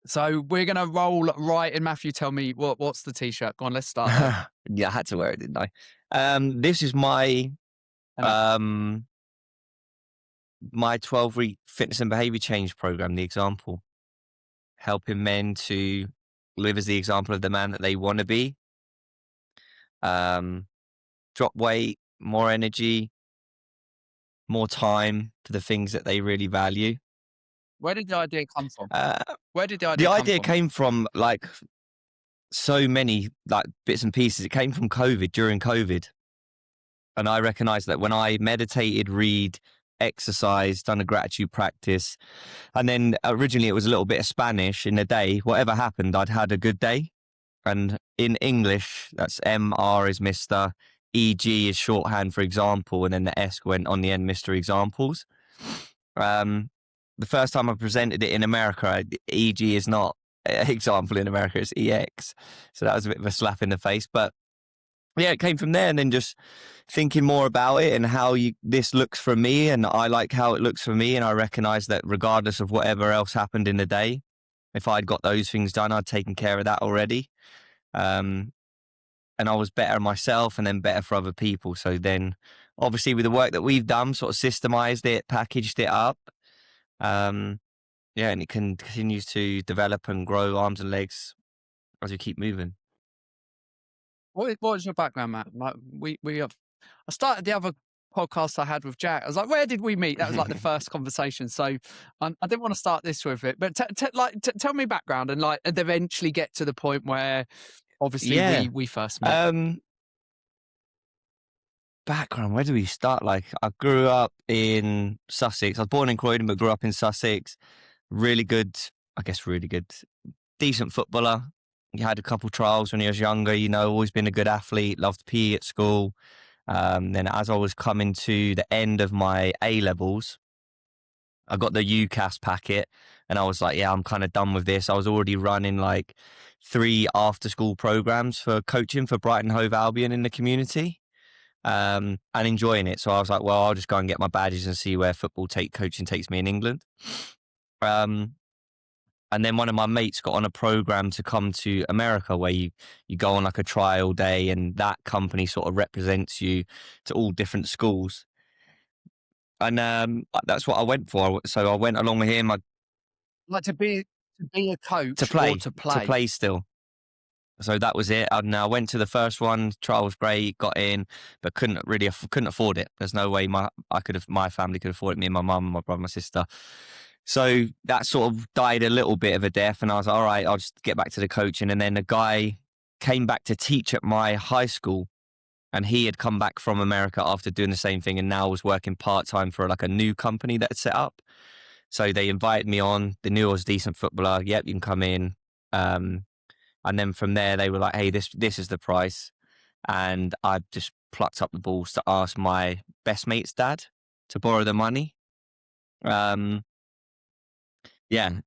So we're going to roll right in. Matthew, tell me what's the T-shirt? Go on, let's start there. Yeah, I had to wear it, didn't I? This is my um my 12-week fitness and behavior change program, the example, helping men to live as the example of the man that they want to be. Drop weight, more energy, more time for the things that they really value. Where did the idea come from? Uh, Where did the the idea come idea from? came from like so many like bits and pieces. It came from COVID, during COVID. And I recognized that when I meditated, read, exercise, done a gratitude practice, and then originally it was a little bit of Spanish in a day, whatever happened, I'd had a good day. And in English, that's MR is Mr. EG is shorthand for example, and then the S went on the end, Mr. Examples. The first time I presented it in America, EG is not example in America, it's EX. So that was a bit of a slap in the face. But yeah, it came from there, and then just thinking more about it and how this looks for me, and I like how it looks for me, and I recognize that regardless of whatever else happened in the day, if I'd got those things done, I'd taken care of that already. And I was better myself and then better for other people. So then obviously with the work that we've done, sort of systemized it, packaged it up. Yeah, and it continues to develop and grow arms and legs as we keep moving. What was your background, Matt? Like we have. I started the other podcast I had with Jack. I was like, "Where did we meet?" That was like the first conversation. So I didn't want to start this with it, but tell me background and like, and eventually get to the point where obviously Yeah. we first met. Background, where do we start? Like, I grew up in Sussex. I was born in Croydon, but grew up in Sussex. Really good, I guess, really good, decent footballer. You had a couple trials when he was younger, always been a good athlete, loved PE at school. Then as I was coming to the end of my A levels, I got the UCAS packet and I was like, yeah, I'm kind of done with this. I was already running like 3 after school programs for coaching for Brighton Hove Albion in the community. And enjoying it. So I was like, well, I'll just go and get my badges and see where coaching takes me in England. And then one of my mates got on a program to come to America where you go on like a trial day and that company sort of represents you to all different schools. And that's what I went for. So I went along with him Like to be a to coach or play, to to play. play still. So that was it. And I went to the first one. Trial was great. Got in, but couldn't afford it. There's no way my family could afford it. Me and my mum, my brother, my sister. So that sort of died a little bit of a death. And I was like, all right, I'll just get back to the coaching. And then a guy came back to teach at my high school, and he had come back from America after doing the same thing, and now was working part time for like a new company that had set up. So they invited me on. They knew I was a decent footballer. Yep, you can come in. And then from there, they were like, hey, this is the price. And I just plucked up the balls to ask my best mate's dad to borrow the money. Yeah. Big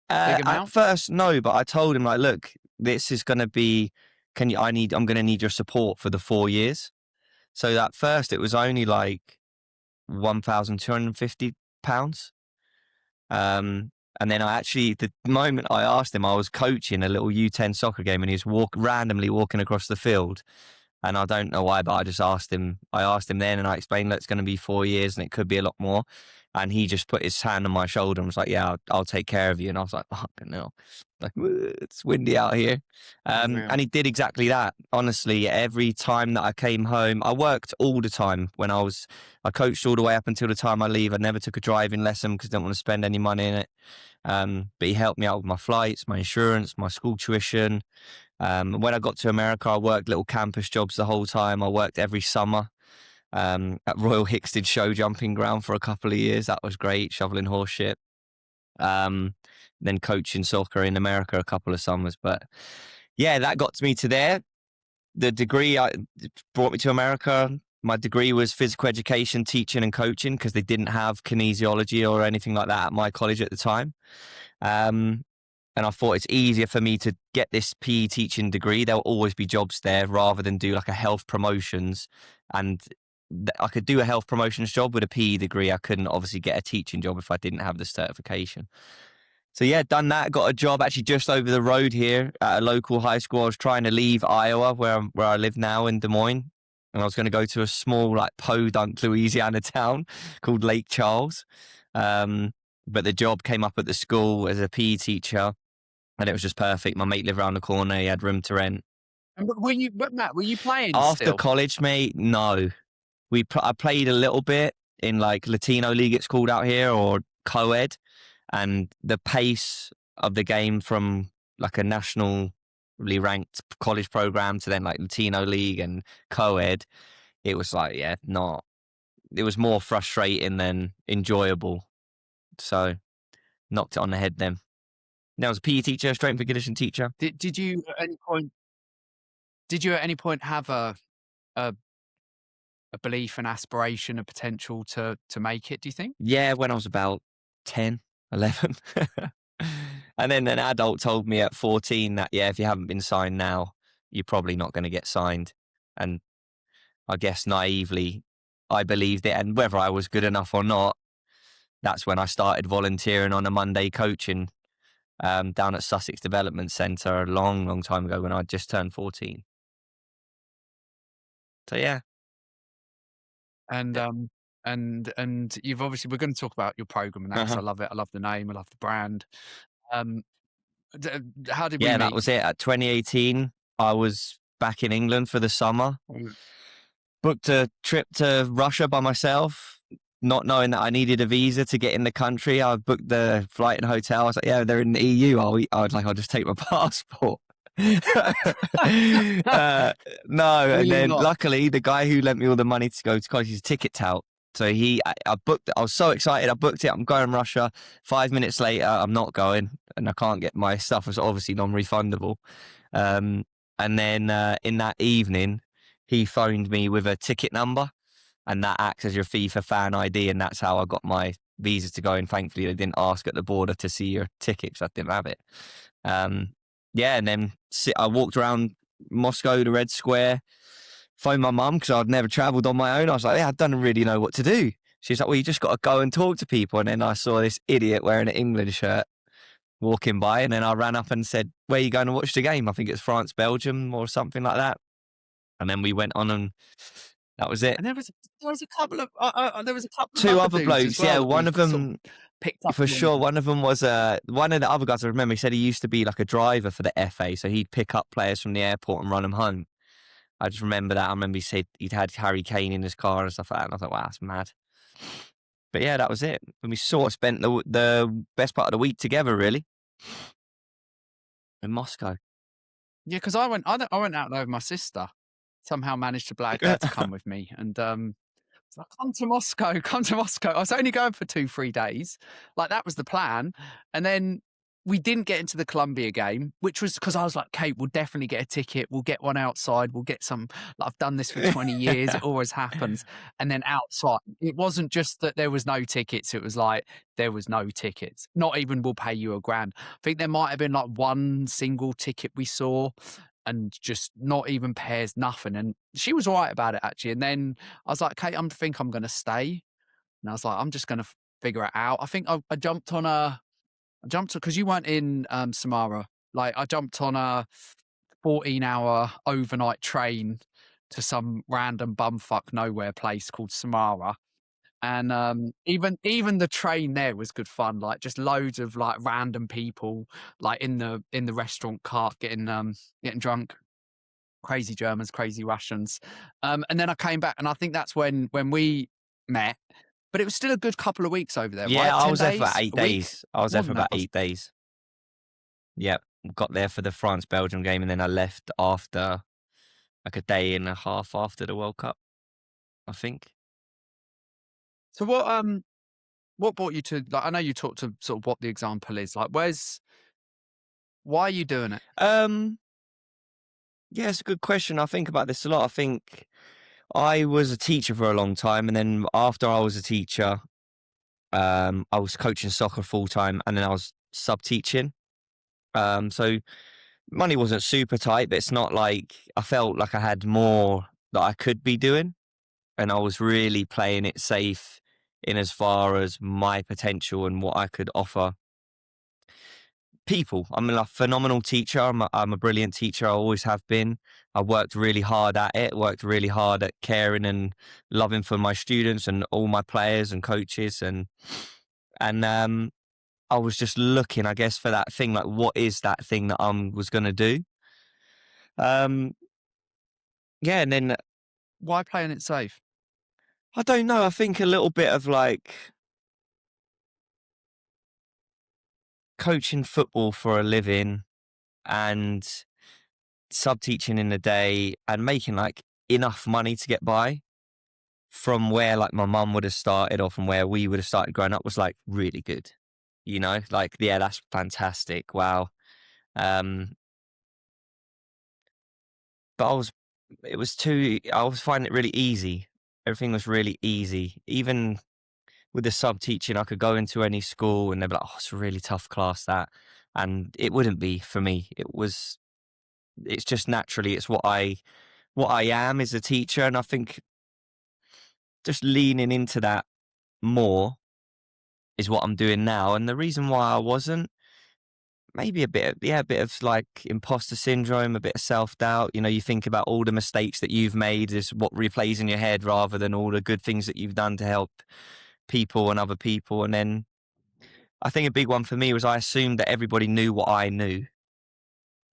At amount? first, no, but I told him, like, look, this is going to be, I'm going to need your support for the 4 years. So at first, it was only like £1,250. And then the moment I asked him, I was coaching a little U10 soccer game and he was randomly walking across the field. And I don't know why, but I just asked him. I asked him then and I explained that it's going to be 4 years and it could be a lot more. And he just put his hand on my shoulder and was like, yeah, I'll take care of you. And I was like, fucking hell. Like, it's windy out here. Unreal. And he did exactly that. Honestly, every time that I came home, I worked all the time I coached all the way up until the time I leave. I never took a driving lesson because I didn't want to spend any money in it. But he helped me out with my flights, my insurance, my school tuition. When I got to America, I worked little campus jobs the whole time. I worked every summer at Royal Hickstead show jumping ground for a couple of years. That was great, shoveling horse shit. Then coaching soccer in America a couple of summers. But yeah, that got me to there. The degree brought me to America. My degree was physical education, teaching and coaching because they didn't have kinesiology or anything like that at my college at the time. And I thought it's easier for me to get this PE teaching degree. There'll always be jobs there rather than do like a health promotions. And I could do a health promotions job with a PE degree. I couldn't obviously get a teaching job if I didn't have the certification. So yeah, done that. Got a job actually just over the road here at a local high school. I was trying to leave Iowa, where I live now in Des Moines, and I was going to go to a small like podunk Louisiana town called Lake Charles. But the job came up at the school as a PE teacher, and it was just perfect. My mate lived around the corner. He had room to rent. And but Matt, were you playing After still? college, mate, no. I played a little bit in like Latino league, it's called out here, or co-ed, and the pace of the game from like a nationally ranked college program to then like Latino league and co-ed, it was like, yeah, not. It was more frustrating than enjoyable. So knocked it on the head then. Then I was a PE teacher, strength and conditioning teacher. Did you at any point? Did you at any point have a a belief, an aspiration, a potential to make it? Do you think? Yeah, when I was about 10, 11. And then an adult told me at 14 that, yeah, if you haven't been signed now, you're probably not going to get signed. And I guess naively, I believed it. And whether I was good enough or not, that's when I started volunteering on a Monday coaching down at Sussex Development Centre a long, long time ago when I just turned 14. So, yeah. And and you've obviously we're going to talk about your program and that because Uh-huh. I love it. I love the name. I love the brand. Um, how did we Yeah, that meet? was it. At 2018, I was back in England for the summer. Mm. Booked a trip to Russia by myself, not knowing that I needed a visa to get in the country. I booked the flight and hotel. I was like, yeah, they're in the EU. I'll just take my passport. No, Will and you then not? luckily the guy who lent me all the money to go to college is a ticket tout. So I booked it. I was so excited. I booked it. I'm going to Russia. 5 minutes later, I'm not going, and I can't get my stuff. Was obviously non-refundable. And then in that evening, he phoned me with a ticket number, and that acts as your FIFA fan ID, and that's how I got my visa to go in. Thankfully, they didn't ask at the border to see your ticket because I didn't have it. Yeah, and then I walked around Moscow, the Red Square, phoned my mum because I'd never travelled on my own. I was like, yeah, I don't really know what to do. She's like, well, you just got to go and talk to people. And then I saw this idiot wearing an England shirt walking by, and then I ran up and said, where are you going to watch the game? I think it's France, Belgium or something like that. And then we went on, and that was it. And there was a couple of there was a couple of Two other other dudes as blokes, yeah. well that One we of sort of them, picked up for along sure. the way. One of them was one of the other guys. I remember he said he used to be like a driver for the FA, so he'd pick up players from the airport and run them home. I just remember that. I remember he said he'd had Harry Kane in his car and stuff like that. And I was like, wow, that's mad. But yeah, that was it. And we sort of spent the best part of the week together, really, in Moscow. Yeah, because I went out there with my sister. Somehow managed to blag her to come with me, and it's like, come to Moscow, come to Moscow. I was only going for 2-3 days, like that was the plan, and then we didn't get into the Colombia game, which was because I was like, Kate, we'll definitely get a ticket. We'll get one outside. We'll get some. Like, I've done this for 20 years. It always happens. And then outside, it wasn't just that there was no tickets. It was like there was no tickets. Not even we'll pay you £1,000. I think there might have been like one single ticket we saw, and just not even pairs, nothing. And she was all right about it actually. And then I was like, Kate, I think I'm going to stay. And I was like, I'm just going to figure it out. I think I jumped on because you weren't in Samara. Like I jumped on a 14-hour overnight train to some random bumfuck nowhere place called Samara. And even the train there was good fun. Like just loads of like random people like in the restaurant cart getting drunk. Crazy Germans, crazy Russians. And then I came back, and I think that's when we met. But it was still a good couple of weeks over there, Yeah, right? I 10 was there for about days, eight a week, days. I was there more for than that. about 8 days. Yep. Got there for the France Belgium game, and then I left after like a day and a half after the World Cup, I think. So what brought you to, like, I know you talked to sort of what the example is. Like, why are you doing it? Yeah, it's a good question. I think about this a lot. I think I was a teacher for a long time, and then after I was a teacher, I was coaching soccer full time, and then I was sub teaching. So money wasn't super tight, but it's not like I felt like I had more that I could be doing, and I was really playing it safe in as far as my potential and what I could offer. people. I'm a phenomenal teacher. I'm a brilliant teacher. I always have been. I worked really hard at it, worked really hard at caring and loving for my students and all my players and coaches. And I was just looking, I guess, for that thing, like, what is that thing that I was going to do? Um, yeah. And then Why playing it safe? I don't know. I think a little bit of like coaching football for a living and sub teaching in the day and making like enough money to get by from where like my mum would have started or from where we would have started growing up was like really good. You know, like, yeah, that's fantastic. Wow. Um, but I was finding it really easy. Everything was really easy. Even with the sub teaching, I could go into any school and they'd be like, oh, it's a really tough class that. And it wouldn't be for me. It's just naturally, it's what I am as a teacher. And I think just leaning into that more is what I'm doing now. And the reason why I wasn't, maybe a bit of like imposter syndrome, a bit of self-doubt. You know, you think about all the mistakes that you've made is what replays in your head rather than all the good things that you've done to help people and other people. And then I think a big one for me was I assumed that everybody knew what I knew.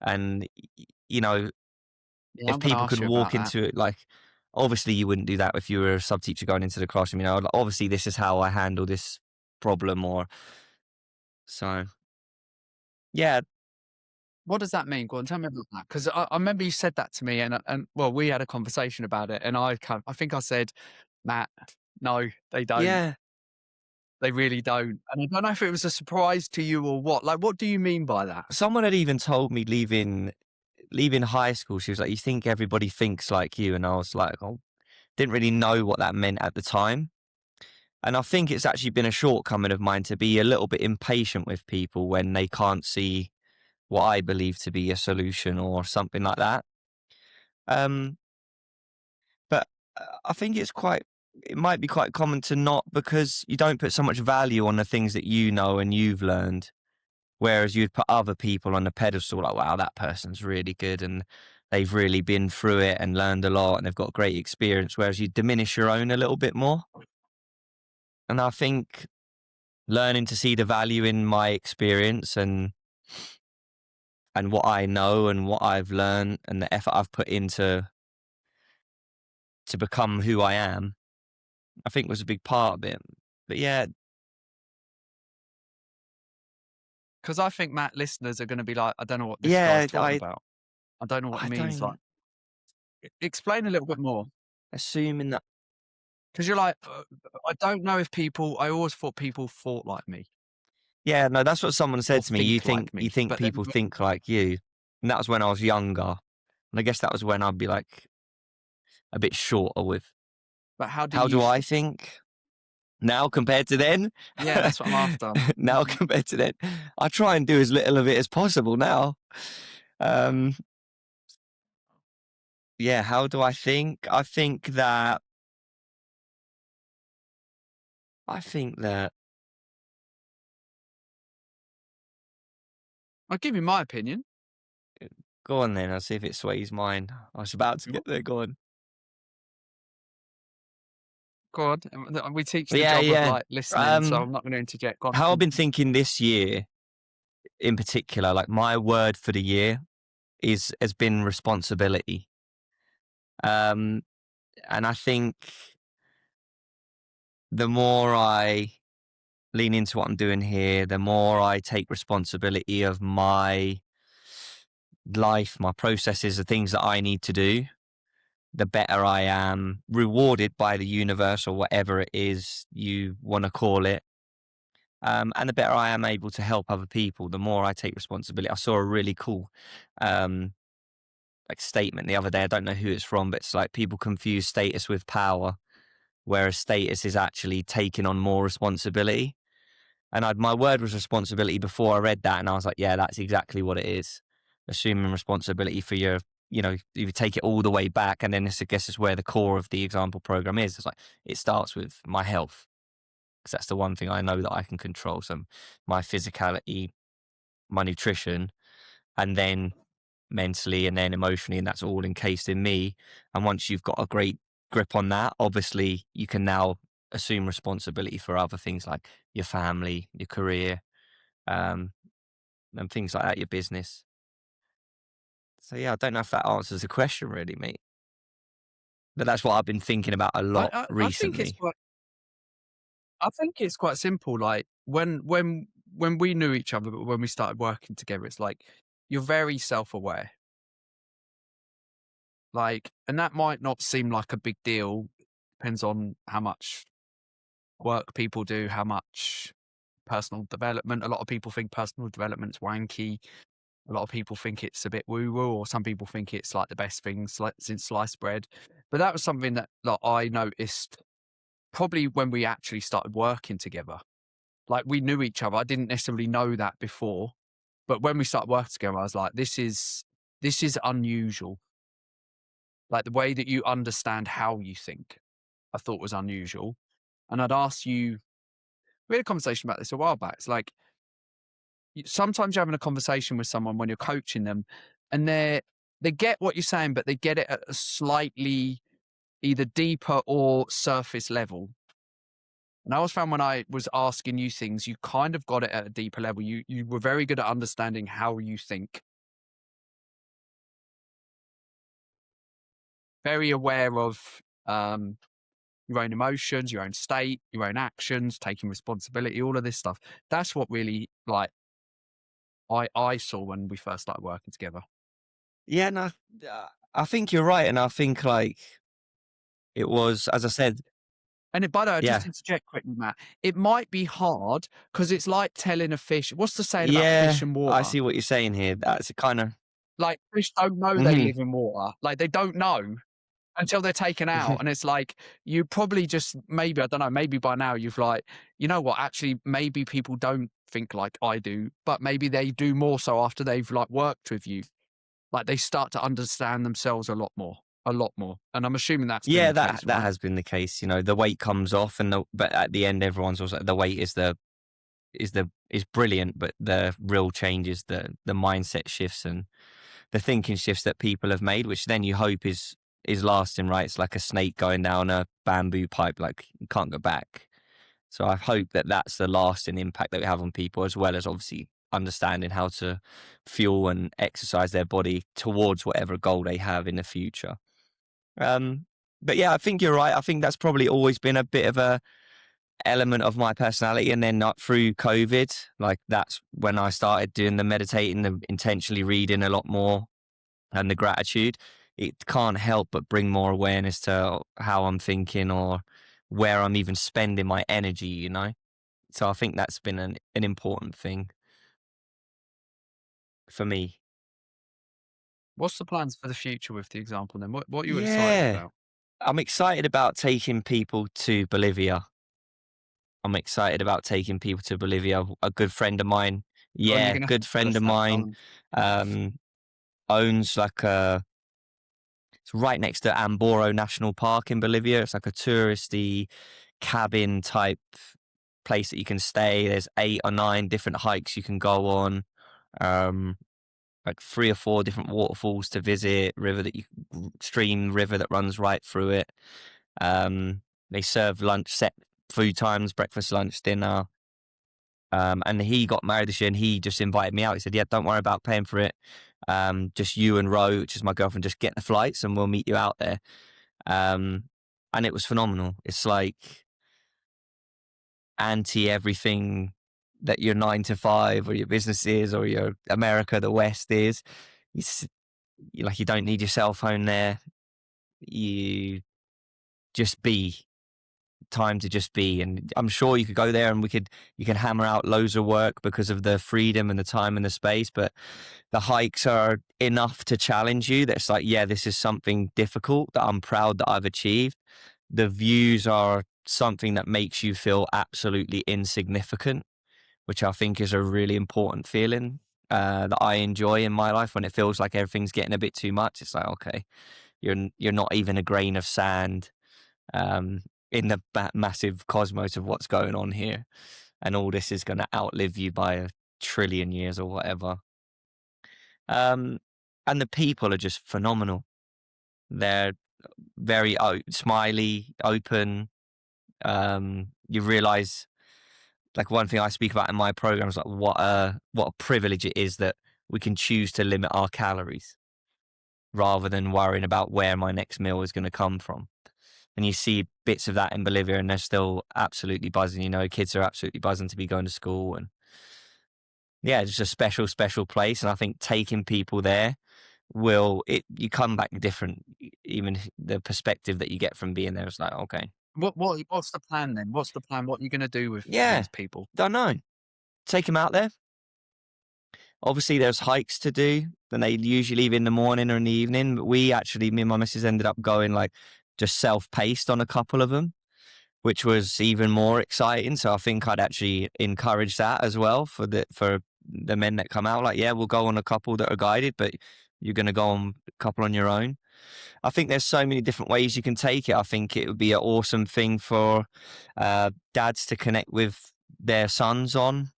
And, you know, Yeah, if I'm going to people ask could you walk about that. into it, like, obviously you wouldn't do that if you were a sub teacher going into the classroom, you know, like, obviously this is how I handle this problem or so. Yeah. What does that mean? Go on, tell me about that. Because I remember you said that to me, and well, we had a conversation about it, and I think I said, Matt, no, they don't. Yeah. They really don't. And I don't know if it was a surprise to you or what. Like, what do you mean by that? Someone had even told me leaving high school, she was like, you think everybody thinks like you? And I was like, oh, didn't really know what that meant at the time. And I think it's actually been a shortcoming of mine to be a little bit impatient with people when they can't see what I believe to be a solution or something like that. Um, but I think it might be quite common to not, because you don't put so much value on the things that you know and you've learned. Whereas you'd put other people on the pedestal, like, wow, that person's really good and they've really been through it and learned a lot and they've got great experience. Whereas you diminish your own a little bit more. And I think learning to see the value in my experience and what I know and what I've learned and the effort I've put into to become who I am, I think was a big part of it. But yeah, Because I think, Matt, listeners are going to be like, I don't know what this guy's yeah, talking about. I don't know what he I means. Like, don't explain a little bit more. assuming that. Because you're like, I don't know if I always thought people thought like me Yeah, no, that's what someone or said to me. think like You me. think people think like you, and that was when I was younger, and I guess that was when I'd be like a bit shorter with but how do how you do I think? think now compared to then? Yeah, that's what I'm after. Now compared to then, I try and do as little of it as possible now. Um, yeah, how do I think? I think that I'll give you my opinion. go on then. I'll see if it sways mine. I was about to get there. Go on. Go on. We teach the Yeah, job of yeah. like listening, so Um, I'm not going to interject. Go how I've on. been thinking this year in particular, like my word for the year has been responsibility. Um, and I think the more I lean into what I'm doing here, the more I take responsibility of my life, my processes, the things that I need to do, the better I am rewarded by the universe or whatever it is you want to call it. And the better I am able to help other people, the more I take responsibility. I saw a really cool um, like statement the other day. I don't know who it's from, but it's like people confuse status with power, whereas status is actually taking on more responsibility. And my word was responsibility before I read that, and I was like, yeah, that's exactly what it is. Assuming responsibility for your, you know, you take it all the way back, and then this, I guess, is where the core of the example program is. It's like it starts with my health, because that's the one thing I know that I can control. So my physicality, my nutrition, and then mentally and then emotionally, and that's all encased in me. And once you've got a great grip on that, obviously you can now assume responsibility for other things like your family, your career, um, and things like that, your business. So yeah, I don't know if that answers the question really, mate. But that's what I've been thinking about a I, lot I, I think it's recently. quite. I think it's quite simple. Like when we knew each other, but when we started working together, it's like you're very self aware. Like, and that might not seem like a big deal. Depends on how much work people do, how much personal development. A lot of people think personal development's wanky. A lot of people think it's a bit woo woo, or some people think it's like the best thing since sliced bread. But that was something that like, I noticed probably when we actually started working together. Like we knew each other. I didn't necessarily know that before, but when we started working together, I was like, this is unusual. Like the way that you understand how you think, I thought was unusual. And I'd asked you, we had a conversation about this a while back. It's like sometimes you're having a conversation with someone when you're coaching them, and they get what you're saying, but they get it at a slightly either deeper or surface level. And I always found when I was asking you things, you kind of got it at a deeper level. You were very good at understanding how you think, very aware of um, your own emotions, your own state, your own actions, taking responsibility, all of this stuff. That's what really like I saw when we first started working together. Yeah, no, I think you're right, and I think like it was, as I said, And by the way, I yeah, just interject quickly, Matt. It might be hard because it's like telling a fish. What's the saying about fish yeah, and I water? see what you're saying here. That's kind of, Like fish don't know they hmm live in water. Like they don't know until they're taken out. And it's like you probably just maybe I don't know. Maybe by now you've like you know what? Actually, maybe people don't think like I do, but maybe they do more so after they've like worked with you. Like they start to understand themselves a lot more. And I'm assuming that's been yeah, the that case, that right? has been the case. You know, the weight comes off, and but at the end, everyone's also the weight is brilliant, but the real change is the mindset shifts and the thinking shifts that people have made, which then you hope is lasting, right? It's like a snake going down a bamboo pipe, like you can't go back. So I hope that that's the lasting impact that we have on people, as well as obviously understanding how to fuel and exercise their body towards whatever goal they have in the future. Um, but yeah, I think you're right. I think that's probably always been a bit of a element of my personality. And then not through COVID, like that's when I started doing the meditating, the intentionally reading a lot more, and the gratitude. It can't help but bring more awareness to how I'm thinking or where I'm even spending my energy, you know? So I think that's been an important thing for me. What's the plans for the future with the example then? What are you excited Yeah. about? I'm excited about taking people to Bolivia. I'm excited about taking people to Bolivia. A good friend of mine, Go on, you're yeah, gonna have good to tell friend us of that. Go mine, on. um, owns like it's right next to Amboro National Park in Bolivia. It's like a touristy cabin type place that you can stay. There's 8 or 9 different hikes you can go on. Um, like 3 or 4 different waterfalls to visit, stream river that runs right through it. They serve lunch, set food times, breakfast, lunch, dinner. And he got married this year, and he just invited me out. He said, "Yeah, don't worry about paying for it. Just you and Ro, which is my girlfriend, just get the flights, and we'll meet you out there." Um, and it was phenomenal. It's like anti everything that your 9 to 5 or your business is or your America, the West is. It's like you don't need your cell phone there. You just be time to just be. And I'm sure you could go there and you can hammer out loads of work because of the freedom and the time and the space. But the hikes are enough to challenge you. That's like, yeah, this is something difficult that I'm proud that I've achieved. The views are something that makes you feel absolutely insignificant, which I think is a really important feeling that I enjoy in my life when it feels like everything's getting a bit too much. It's like, okay, you're not even a grain of sand um, in the massive cosmos of what's going on here, and all this is going to outlive you by a trillion years or whatever. Um, and the people are just phenomenal. They're very smiley, open. You realize, like, one thing I speak about in my program is like what a privilege it is that we can choose to limit our calories rather than worrying about where my next meal is going to come from. And you see bits of that in Bolivia, and they're still absolutely buzzing. You know, kids are absolutely buzzing to be going to school, and yeah, it's just a special, special place. And I think taking people there you come back different. Even the perspective that you get from being there is like, okay, What's the plan then? What's the plan? What are you going to do with yeah, these people? don't know. Take them out there. Obviously, there's hikes to do, and they usually leave in the morning or in the evening. But me and my missus ended up going like just self-paced on a couple of them, which was even more exciting. So I think I'd actually encourage that as well for the men that come out. Like, yeah, we'll go on a couple that are guided, but you're going to go on a couple on your own. I think there's so many different ways you can take it. I think it would be an awesome thing for dads to connect with their sons on,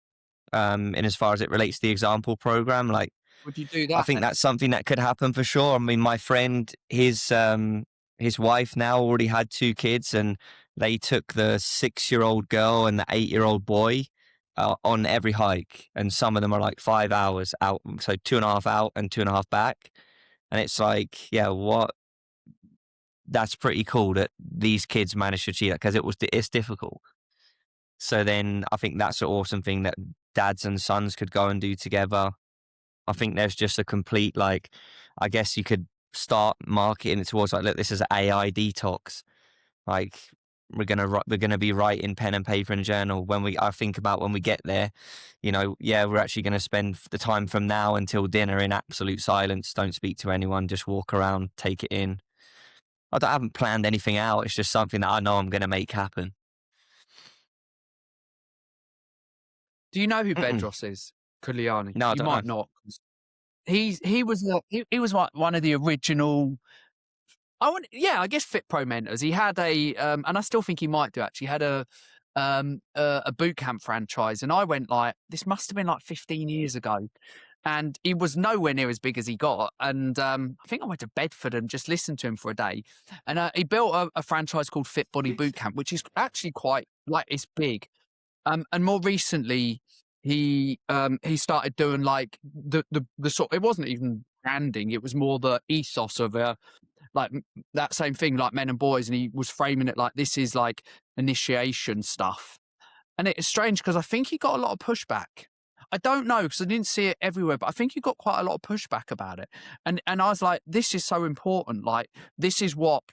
in as far as it relates to the example program. Like, Would you do I that think then? that's something that could happen for sure. I mean, my friend, his wife now already had 2 kids, and they took the 6-year-old girl and the 8-year-old boy on every hike, and some of them are like 5 hours out, so 2.5 out and 2.5 back, and it's like, yeah, what? That's pretty cool that these kids managed to achieve that because it's difficult. So then I think that's an awesome thing that dads and sons could go and do together. I think there's just a complete, like, I guess you could start marketing it towards like, look, this is an AI detox. Like, we're gonna be writing pen and paper and journal I think about when we get there. You know, yeah, we're actually gonna spend the time from now until dinner in absolute silence. Don't speak to anyone. Just walk around, take it in. I haven't planned anything out. It's just something that I know I'm gonna make happen. Do you know who Mm-mm. Bedros is? Kuliani. No, I You don't know. might not. He was like one of the original. I guess Fit Pro mentors. He had and I still think he might do actually. Had a boot camp franchise, and I went like this must have been like 15 years ago, and he was nowhere near as big as he got. And I think I went to Bedford and just listened to him for a day, and he built a franchise called Fit Body Boot Camp, which is actually quite like it's big. And more recently, he started doing like the sort. It wasn't even branding; it was more the ethos of like that same thing, like Men and Boys, and he was framing it like this is like initiation stuff. And it's strange because I think he got a lot of pushback. I don't know because I didn't see it everywhere, but I think he got quite a lot of pushback about it. And I was like, this is so important. Like this is what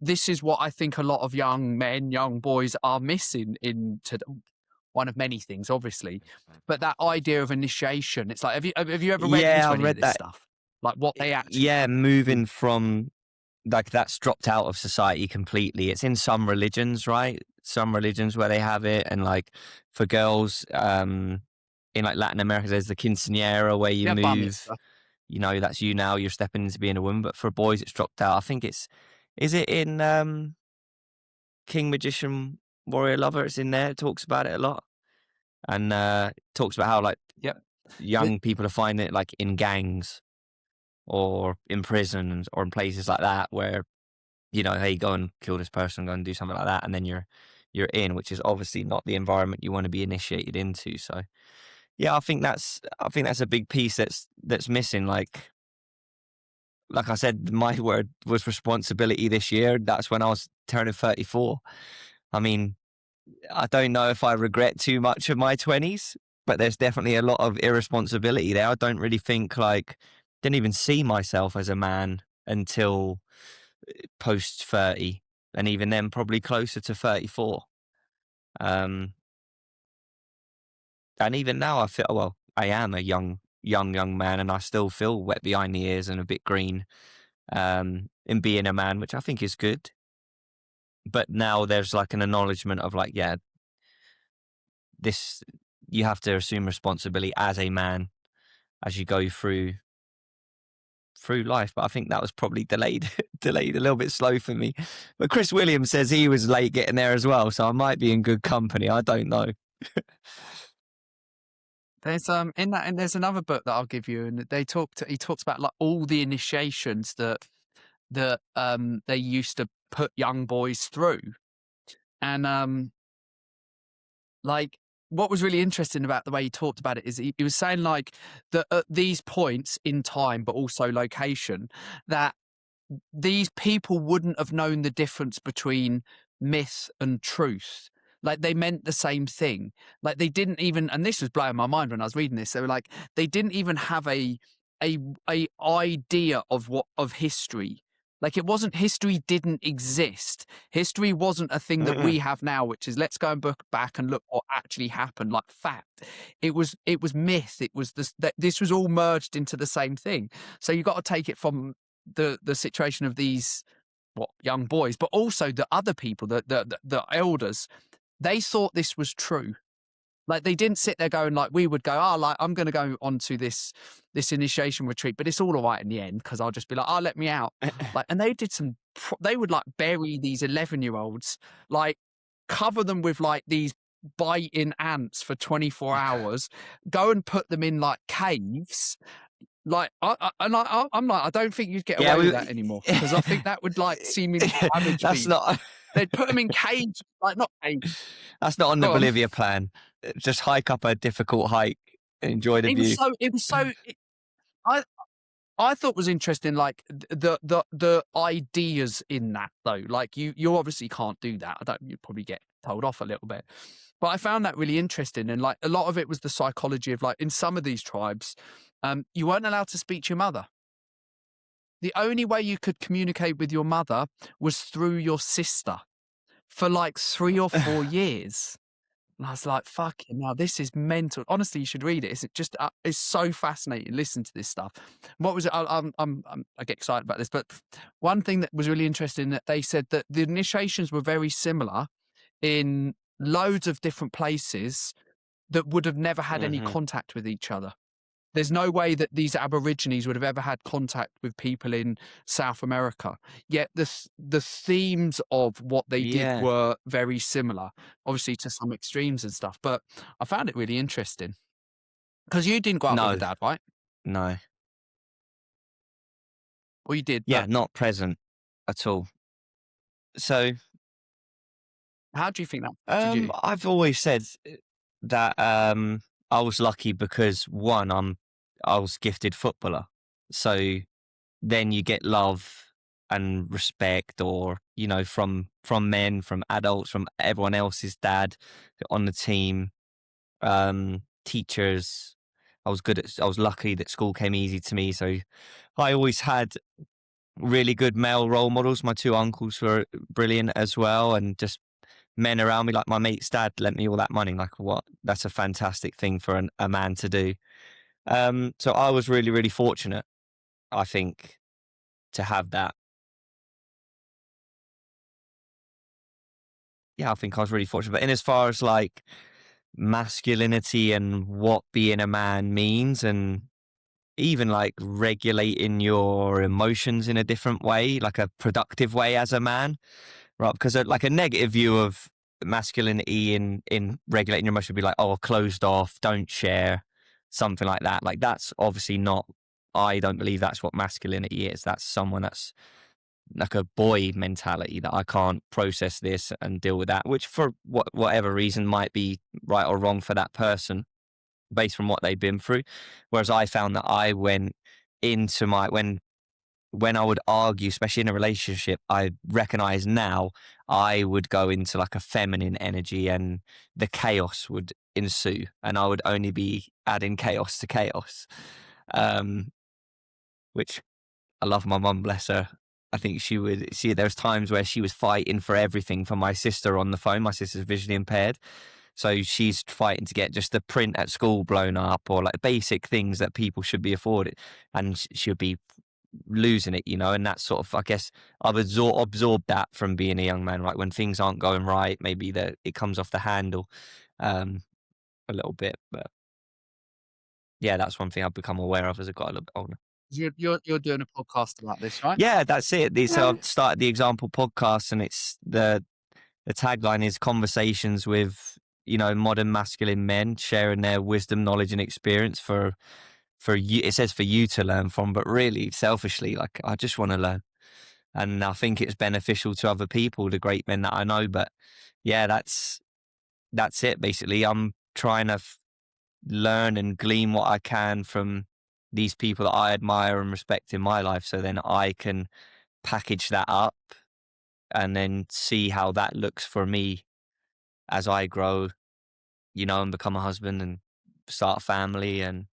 this is what I think a lot of young men, young boys are missing into one of many things, obviously. But that idea of initiation, it's like, have you ever read Yeah, into I any of read this that. stuff? Like what they actually Yeah, do? moving from, like, that's dropped out of society completely. It's in some religions, right? Some religions where they have it, and like for girls, in like Latin America, there's the quinceañera where you Yeah, bar move. mitzvah. You know, that's you now. You're stepping into being a woman. But for boys, it's dropped out. I think is it in King Magician Warrior Lover? It's in there. It talks about it a lot, and talks about how like Yep. The- young people are finding it like in gangs or in prisons or in places like that where, you know, hey, go and kill this person, go and do something like that, and then you're in, which is obviously not the environment you want to be initiated into. So yeah, I think that's a big piece that's missing. Like I said, my word was responsibility this year. That's when I was turning 34. I mean, I don't know if I regret too much of my 20s, but there's definitely a lot of irresponsibility there. I don't really think, like, didn't even see myself as a man until post 30, and even then probably closer to 34. Um and even now I feel, well, I am a young man, and I still feel wet behind the ears and a bit green in being a man, which I think is good. But now there's like an acknowledgement of like, yeah, this, you have to assume responsibility as a man as you go through life. But I think that was probably delayed delayed a little bit slow for me. But Chris Williams says he was late getting there as well, so I might be in good company. I don't know. There's in that, and there's another book that I'll give you, and he talks about like all the initiations that they used to put young boys through. And like what was really interesting about the way he talked about it is he was saying like that at these points in time, but also location, that these people wouldn't have known the difference between myth and truth. Like they meant the same thing. Like they didn't even, and this was blowing my mind when I was reading this. They were like, they didn't even have a idea of what of history. Like it wasn't, history didn't exist. History wasn't a thing that we have now, which is let's go and look back and look what actually happened, like fact. It was myth. It was this, that this was all merged into the same thing. So you got to take it from the situation of these young boys, but also the other people, the elders. They thought this was true. Like they didn't sit there going like we would go, oh, like I'm going to go onto this initiation retreat, but it's all right in the end because I'll just be like, oh, let me out. Like, and they did some. They would like bury these 11-year-olds, like cover them with like these biting ants for 24 hours, go and put them in like caves. Like, I'm like, I don't think you'd get Yeah, away with that anymore because I think that would like seemingly damage that's people. not They'd put them in cages, like not cages. that's not on the Go on. Bolivia plan. Just hike up a difficult hike and enjoy the view. I thought was interesting, like the ideas in that though. Like you obviously can't do that. You'd probably get told off a little bit. But I found that really interesting, and like a lot of it was the psychology of like in some of these tribes, you weren't allowed to speak to your mother. The only way you could communicate with your mother was through your sister for like 3 or 4 years. And I was like, fucking now this is mental. Honestly, you should read it. It's just, it's so fascinating. Listen to this stuff. What was it? I get excited about this, but one thing that was really interesting that they said that the initiations were very similar in loads of different places that would have never had any contact with each other. There's no way that these Aborigines would have ever had contact with people in South America. Yet the themes of what they did were very similar, obviously to some extremes and stuff. But I found it really interesting because you didn't go up with a dad, right? No. Or you did? Yeah, not present at all. So, how do you think that affected you? I've always said that I was lucky because one, I was gifted footballer, so then you get love and respect, or from men, from adults, from everyone else's dad on the team, teachers. I was lucky that school came easy to me, so I always had really good male role models. My two uncles were brilliant as well, and just men around me. Like my mate's dad lent me all that money. Like, what? That's a fantastic thing for a man to do. So I was really, really fortunate, I think, to have that. Yeah, I think I was really fortunate. But in as far as like masculinity and what being a man means, and even like regulating your emotions in a different way, like a productive way as a man, right? Because like a negative view of masculinity in regulating your emotions would be like, oh, closed off, don't share, something like that. Like that's obviously not. I don't believe that's what masculinity is. That's someone that's like a boy mentality, that I can't process this and deal with that, which for whatever reason might be right or wrong for that person based on what they've been through. Whereas I found that I went into when I would argue, especially in a relationship, I recognize now I would go into like a feminine energy and the chaos would ensue, and I would only be adding chaos to chaos. Which I love my mum, bless her. I think she would see there's times where she was fighting for everything for my sister on the phone. My sister's visually impaired. So she's fighting to get just the print at school blown up, or like basic things that people should be afforded. And she'll be losing it, and that's sort of, I guess, I've absorbed that from being a young man, right? When things aren't going right, maybe that it comes off the handle a little bit. But yeah, that's one thing I've become aware of as I got a little bit older. You're doing a podcast about this, right? Yeah, that's it. So I've started the Example podcast, and it's the tagline is conversations with modern masculine men sharing their wisdom, knowledge, and experience for you. It says for you to learn from, but really, selfishly, like I just want to learn, and I think it's beneficial to other people, the great men that I know. But yeah, that's it. Basically, I'm trying to learn and glean what I can from these people that I admire and respect in my life, so then I can package that up and then see how that looks for me as I grow, and become a husband and start a family and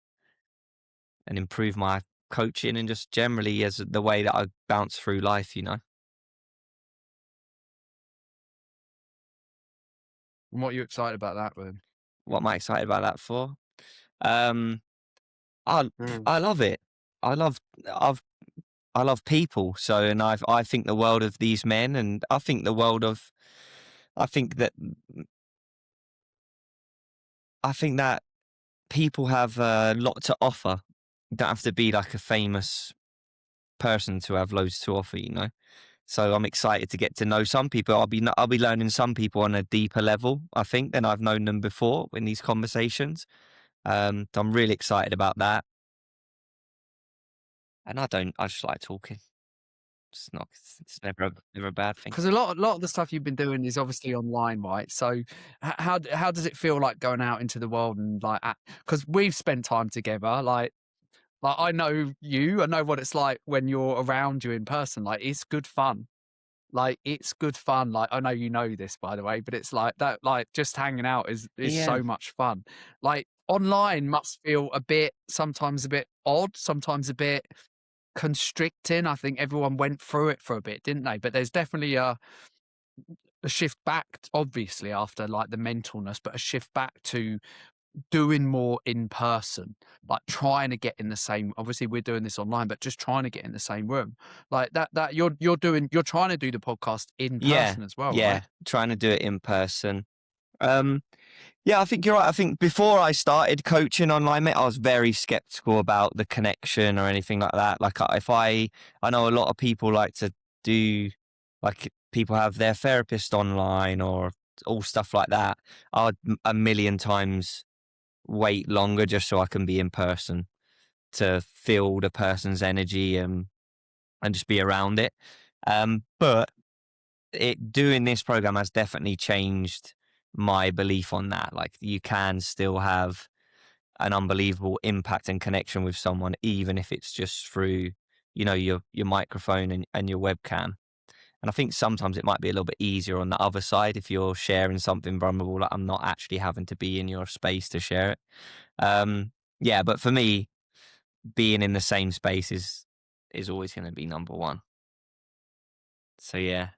improve my coaching and just generally as the way that I bounce through life. And what are you excited about that then? What am I excited about that for? Um, I Mm. I love it. I love I've I love people. So, and I think the world of these men, and I think that I think that people have a lot to offer. You don't have to be like a famous person to have loads to offer. So I'm excited to get to know some people. I'll be learning some people on a deeper level, I think, than I've known them before in these conversations. So I'm really excited about that. And I just like talking. It's never a bad thing. Because a lot of the stuff you've been doing is obviously online, right? So how does it feel like going out into the world and like, because we've spent time together, like I know you, I know what it's like when you're around you in person. Like it's good fun. Like it's good fun. Like I know you know this by the way, but it's like that. Like just hanging out is Yeah. so much fun. Like online must feel sometimes a bit odd, sometimes a bit constricting. I think everyone went through it for a bit, didn't they? But there's definitely a shift back, obviously, after like the mentalness, but a shift back to doing more in person, like trying to get in the same. Obviously, we're doing this online, but just trying to get in the same room, like that. That you're trying to do the podcast in Yeah. person as well, right? Yeah. Trying to do it in person. Um, Yeah, I think you're right. I think before I started coaching online, mate, I was very skeptical about the connection or anything like that. Like, I know a lot of people like to do, like, people have their therapist online or all stuff like that. I'd a million times wait longer just so I can be in person to feel the person's energy and just be around it. But doing this program has definitely changed my belief on that. Like you can still have an unbelievable impact and connection with someone, even if it's just through, your microphone and your webcam. And I think sometimes it might be a little bit easier on the other side if you're sharing something vulnerable. Like I'm not actually having to be in your space to share it. Yeah, but for me, being in the same space is always going to be number one. So yeah.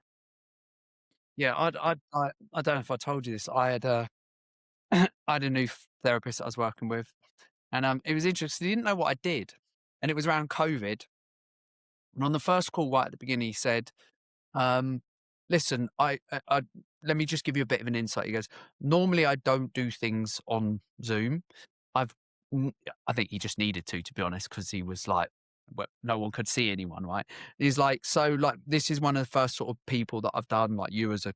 Yeah, I don't know if I told you this. I had a I had a new therapist that I was working with, and it was interesting. He didn't know what I did, and it was around COVID. And on the first call, right at the beginning, he said, Um, listen, I let me just give you a bit of an insight. He goes, normally I don't do things on Zoom. I've, I think he just needed to be honest, because he was like, well, no one could see anyone, right? He's like, so like, this is one of the first sort of people that I've done, like you as a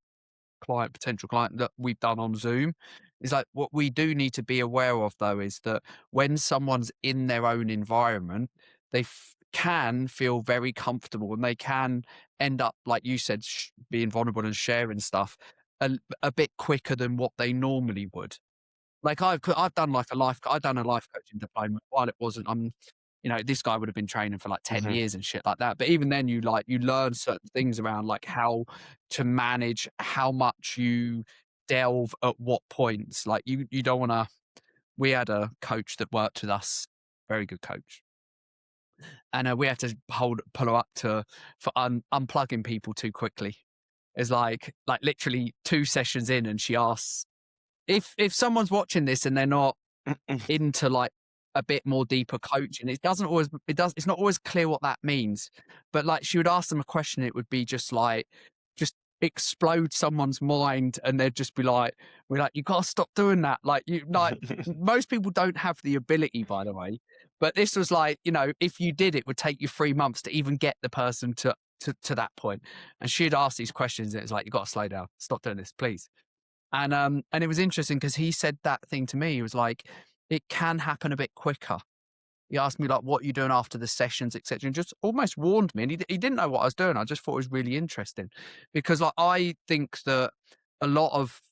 client, potential client that we've done on Zoom. Is like what we do need to be aware of though is that when someone's in their own environment, they can feel very comfortable and they can end up, like you said, being vulnerable and sharing stuff a bit quicker than what they normally would. Like I've done like I've done a life coaching diploma while it wasn't. This guy would have been training for like 10 Hmm. years and shit like that. But even then you learn certain things around like how to manage how much you delve at what points. Like you don't want to. We had a coach that worked with us, very good coach, and we had to pull her up for unplugging people too quickly. It's like literally 2 sessions in, and she asks if someone's watching this and they're not into like a bit more deeper coaching. It's not always clear what that means. But like she would ask them a question, it would be just explode someone's mind and they'd just be like, we're like, you gotta stop doing that. Like most people don't have the ability, by the way. But this was like, if you did, it would take you 3 months to even get the person to that point. And she'd ask these questions, and it's like, you gotta slow down, stop doing this, please. And it was interesting because he said that thing to me. He was like, "It can happen a bit quicker." He asked me like, "What you doing after the sessions, etc." And just almost warned me. And he didn't know what I was doing. I just thought it was really interesting because like I think that a lot of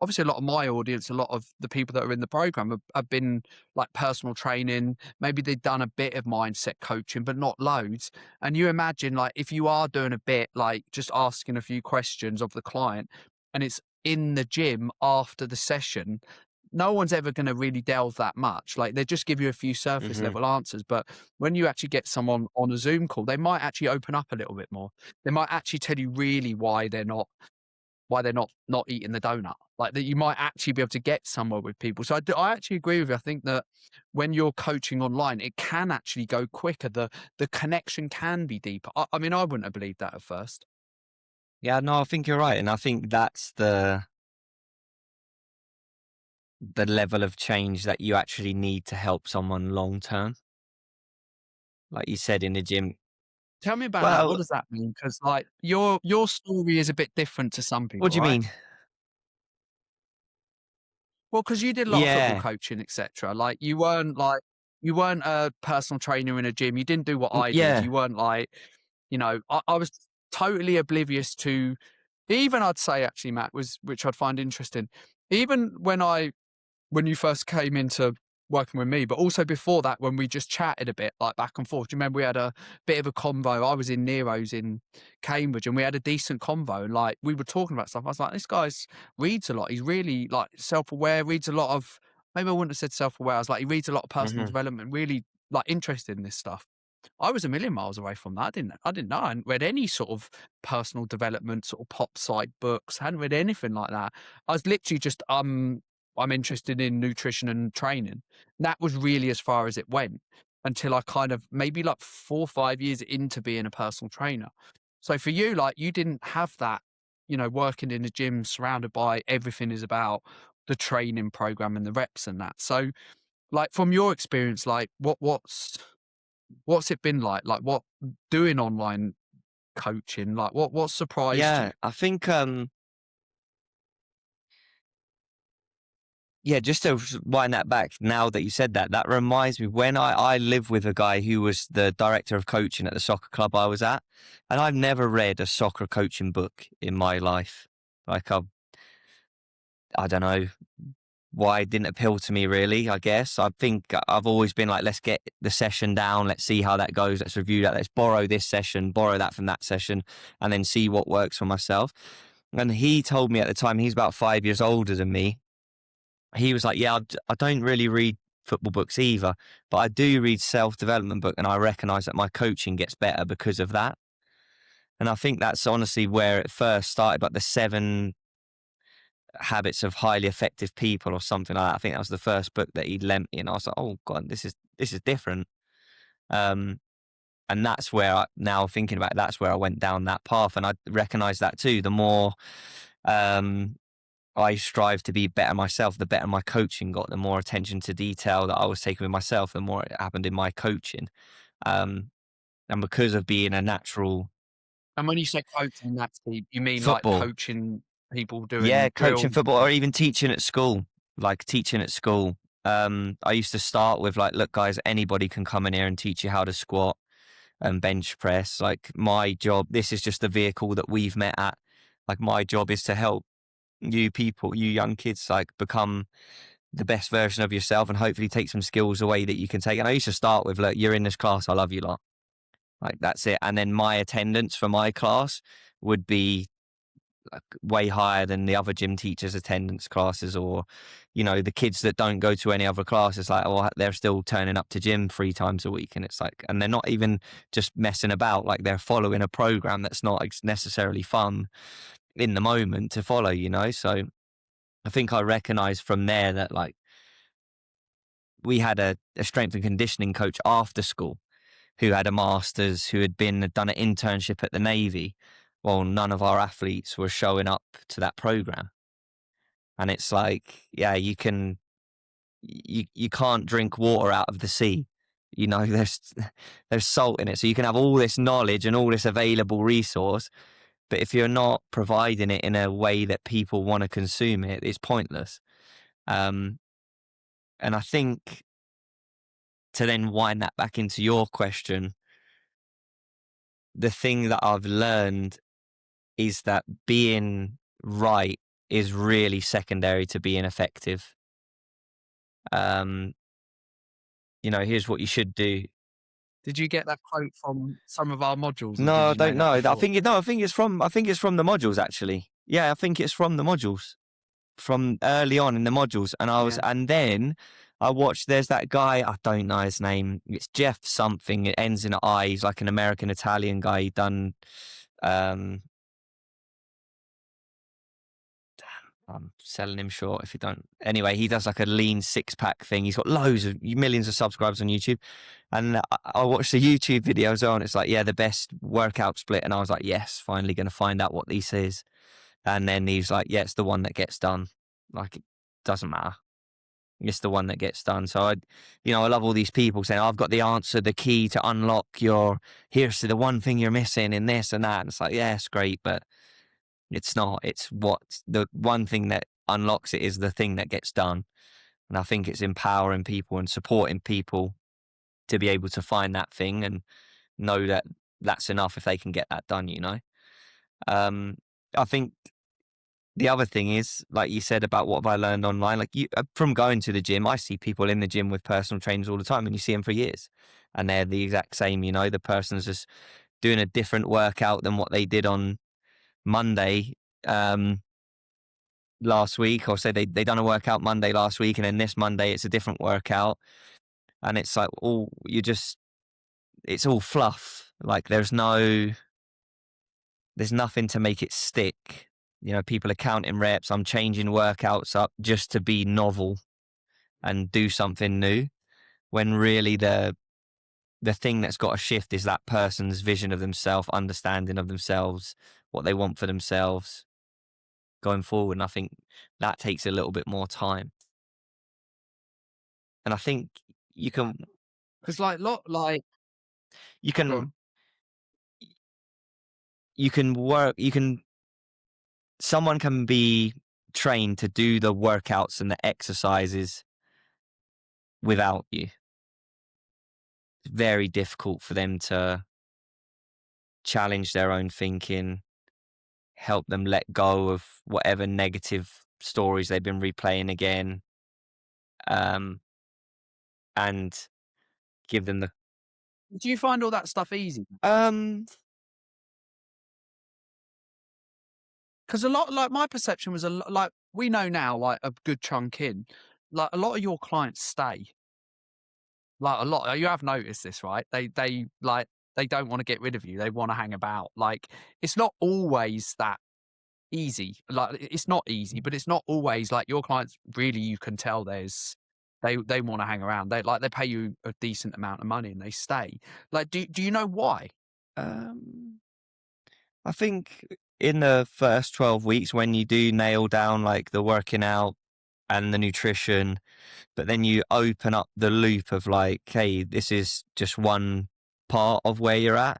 obviously a lot of my audience, a lot of the people that are in the program have been like personal training. Maybe they've done a bit of mindset coaching, but not loads. And you imagine like if you are doing a bit like just asking a few questions of the client and it's in the gym after the session, no one's ever going to really delve that much. Like they just give you a few surface Hmm. level answers. But when you actually get someone on a Zoom call, they might actually open up a little bit more. They might actually tell you really why they're not eating the donut. Like that you might actually be able to get somewhere with people. So I actually agree with you. I think that when you're coaching online, it can actually go quicker. The connection can be deeper. I mean, I wouldn't have believed that at first. Yeah, no, I think you're right, and I think that's the level of change that you actually need to help someone long term. Like you said in the gym. Tell me about that. What Well, does that mean? Because like your story is a bit different to some what people, do you right? mean? Well, because you did a lot of football Yeah, coaching, etc. Like you weren't a personal trainer in a gym. You didn't do what I did. yeah. You weren't like, I was totally oblivious to even I'd say actually, Matt, was which I'd find interesting. Even when you first came into working with me, but also before that, when we just chatted a bit, like back and forth. Do you remember we had a bit of a convo? I was in Nero's in Cambridge, and we had a decent convo, and like we were talking about stuff. I was like, this guy's reads a lot. He's really like self-aware. Reads a lot of. Maybe I wouldn't have said self-aware. I was like, he reads a lot of personal Hmm. development. Really like interested in this stuff. I was a million miles away from that. I didn't know. I hadn't read any sort of personal development sort of pop side books. I hadn't read anything like that. I was literally just I'm interested in nutrition and training. That was really as far as it went until I kind of maybe like 4 or 5 years into being a personal trainer. So for you, like you didn't have that, working in a gym surrounded by everything is about the training program and the reps and that. So like from your experience, like what's it been like? Like what doing online coaching, like what surprised you? Yeah, I think yeah, just to wind that back, now that you said that, that reminds me when I live with a guy who was the director of coaching at the soccer club I was at, and I've never read a soccer coaching book in my life. Like I don't know why it didn't appeal to me really, I guess. I think I've always been like, let's get the session down, let's see how that goes, let's review that, let's borrow this session, borrow that from that session, and then see what works for myself. And he told me at the time, he's about 5 years older than me. He was like, yeah, I don't really read football books either, but I do read self-development book, and I recognize that my coaching gets better because of that. And I think that's honestly where it first started, like the 7 habits of highly effective people or something like that. I think that was the first book that he lent me, and I was like, oh god, this is different. Um, and that's where now thinking about it, that's where I went down that path, and I recognize that too. The more um, I strive to be better myself, the better my coaching got. The more attention to detail that I was taking with myself, the more it happened in my coaching. Um, and because of being a natural And when you say coaching, that's deep, you mean like football, coaching people yeah, doing coaching drills? football or even teaching at school, like teaching at school. I used to start with like, look, guys, anybody can come in here and teach you how to squat and bench press. Like my job, this is just the vehicle that we've met at. Like my job is to help you people, you young kids, like become the best version of yourself and hopefully take some skills away that you can take. And I used to start with, look, you're in this class, I love you lot. Like that's it. And then my attendance for my class would be like way higher than the other gym teachers' attendance classes, or the kids that don't go to any other classes. Like, oh, they're still turning up to gym 3 times a week, and it's like, and they're not even just messing about. Like they're following a program that's not necessarily fun in the moment to follow. So I think I recognized from there that like we had a strength and conditioning coach after school who had a master's, who had done an internship at the Navy. Well, none of our athletes were showing up to that program. And it's like, yeah, you can't drink water out of the sea. There's there's salt in it. So you can have all this knowledge and all this available resource, But if you're not providing it in a way that people want to consume it, it's pointless. Um, and I think to then wind that back into your question, the thing that I've learned is that being right is really secondary to being effective. Um, here's what you should do. Did you get that quote from some of our modules, or did No, I you know don't that know. before? I think it's from the modules actually. Yeah, I think it's from the modules, from early on in the modules. Yeah. And then I watched, there's that guy, I don't know his name. It's Jeff something. It ends in I. He's like an American Italian guy. He done, um, I'm selling him short if you don't. Anyway, he does like a lean 6-pack thing. He's got millions of subscribers on YouTube. And I watched the YouTube videos on. It's like, yeah, the best workout split. And I was like, yes, finally going to find out what this is. And then he's like, yeah, it's the one that gets done. Like, it doesn't matter. It's the one that gets done. So I love all these people saying, I've got the answer, the key to unlock here's the one thing you're missing in this and that. And it's like, yeah, it's great, but it's not. It's the one thing that unlocks it is the thing that gets done. And I think it's empowering people and supporting people to be able to find that thing and know that that's enough if they can get that done. Um, I think the other thing is, like you said about what have I learned online, like from going to the gym, I see people in the gym with personal trainers all the time and you see them for years and they're the exact same, the person's just doing a different workout than what they did on Monday, last week, or say they done a workout Monday last week and then this Monday it's a different workout. And it's like, it's all fluff. Like there's nothing to make it stick. People are counting reps. I'm changing workouts up just to be novel and do something new. When really the thing that's got to shift is that person's vision of themselves, understanding of themselves, what they want for themselves going forward. And I think that takes a little bit more time. And I think you can, Because you go can, on. you can work, you can, someone can be trained to do the workouts and the exercises without you. It's very difficult for them to challenge their own thinking, help them let go of whatever negative stories they've been replaying again, um, and give them the. Do you find all that stuff easy? Um, Because a lot, like my perception was like we know now, like a good chunk in, like a lot of your clients stay. Like a lot, you have noticed this, right? They don't want to get rid of you. They want to hang about. Like it's not always that easy. Like it's not easy, but it's not always like your clients. Really, you can tell they want to hang around. They pay you a decent amount of money and they stay. Like, do you know why? um, I think in the first 12 weeks, when you do nail down like the working out and the nutrition, but then you open up the loop of like, hey, this is just one part of where you're at,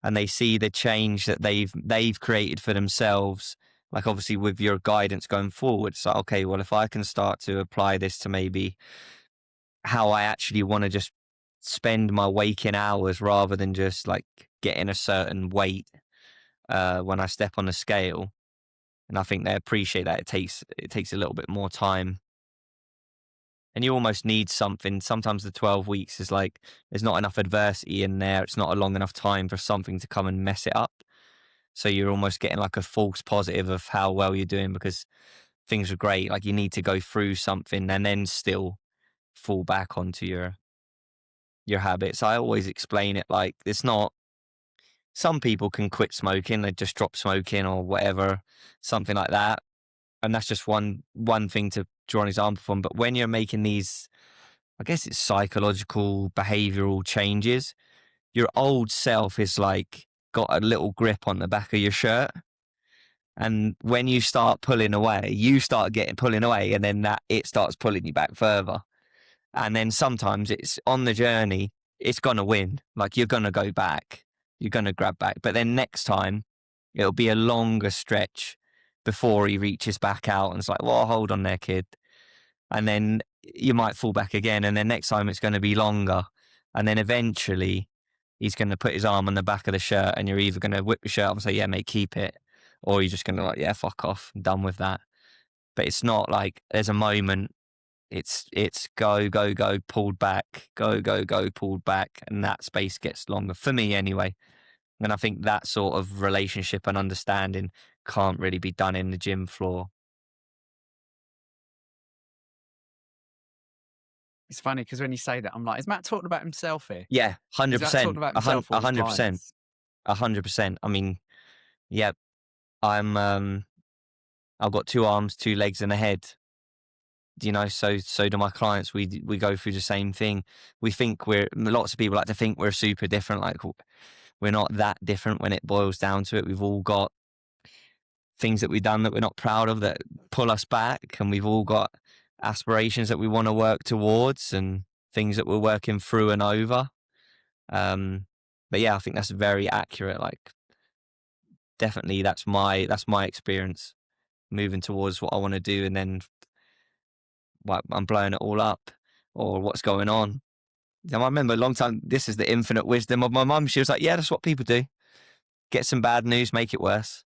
and they see the change that they've created for themselves. Like obviously with your guidance going forward, so okay, well if I can start to apply this to maybe how I actually want to just spend my waking hours rather than just like getting a certain weight when I step on the scale, and I think they appreciate that it takes a little bit more time. And you almost need something. Sometimes the 12 weeks is like there's not enough adversity in there. It's not a long enough time for something to come and mess it up. So you're almost getting like a false positive of how well you're doing because things are great. Like you need to go through something and then still fall back onto your habits. I always explain it like it's not. Some people can quit smoking, they just drop smoking or whatever, something like that. And that's just one thing to draw an example from. But when you're making these, I guess it's psychological, behavioural changes, your old self is like got a little grip on the back of your shirt. And when you start pulling away, you start getting pulling away, and then that it starts pulling you back further. And then sometimes it's on the journey, it's gonna win. Like you're gonna go back, you're gonna grab back. But then next time it'll be a longer stretch before he reaches back out and it's like, well, hold on there, kid. And then you might fall back again. And then next time it's going to be longer. And then eventually he's going to put his arm on the back of the shirt and you're either going to whip the shirt off and say, yeah, mate, keep it. Or you're just going to like, yeah, fuck off. I'm done with that. But it's not like there's a moment. It's go, go, go, pulled back, go, go, go, pulled back. And that space gets longer for me anyway. And I think that sort of relationship and understanding can't really be done in the gym floor. It's funny because when you say that, I'm like, is Matt talking about himself here? Yeah, Is Matt talking 100%, about himself or his 100%, clients? 100%. I mean, yeah, I'm, I've got 2 arms, 2 legs and a head, you know, so do my clients. We go through the same thing. We think lots of people like to think we're super different. Like we're not that different when it boils down to it. We've all got things that we've done that we're not proud of that pull us back. And we've all got aspirations that we want to work towards and things that we're working through and over. But yeah, I think that's very accurate. Like definitely that's my experience moving towards what I want to do. And then like, I'm blowing it all up or what's going on. I remember a long time, this is the infinite wisdom of my mum. She was like, yeah, that's what people do. Get some bad news, make it worse.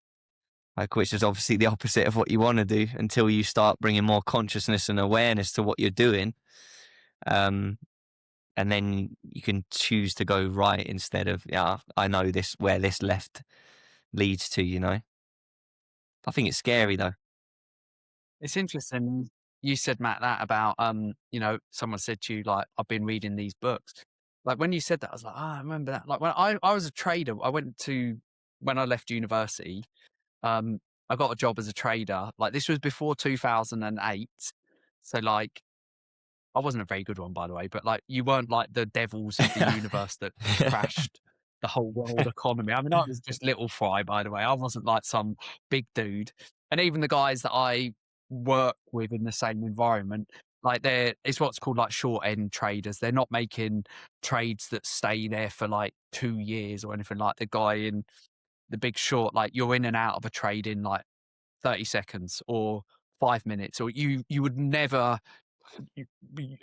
Like, which is obviously the opposite of what you want to do until you start bringing more consciousness and awareness to what you're doing. And then you can choose to go right instead of, yeah, I know this, where this left leads to, you know. I think it's scary though. It's interesting. You said, Matt, that about, someone said to you, like, I've been reading these books. Like when you said that, I was like, I remember that. Like when I was a trader, when I left university, I got a job as a trader. Like this was before 2008. So like, I wasn't a very good one, by the way, but like you weren't like the devils of the universe that crashed the whole world economy. I mean, I was just little fry, by the way. I wasn't like some big dude. And even the guys that I work with in the same environment, like it's what's called like short end traders. They're not making trades that stay there for like 2 years or anything like the guy in the Big Short. Like you're in and out of a trade in like 30 seconds or 5 minutes, or you would never you,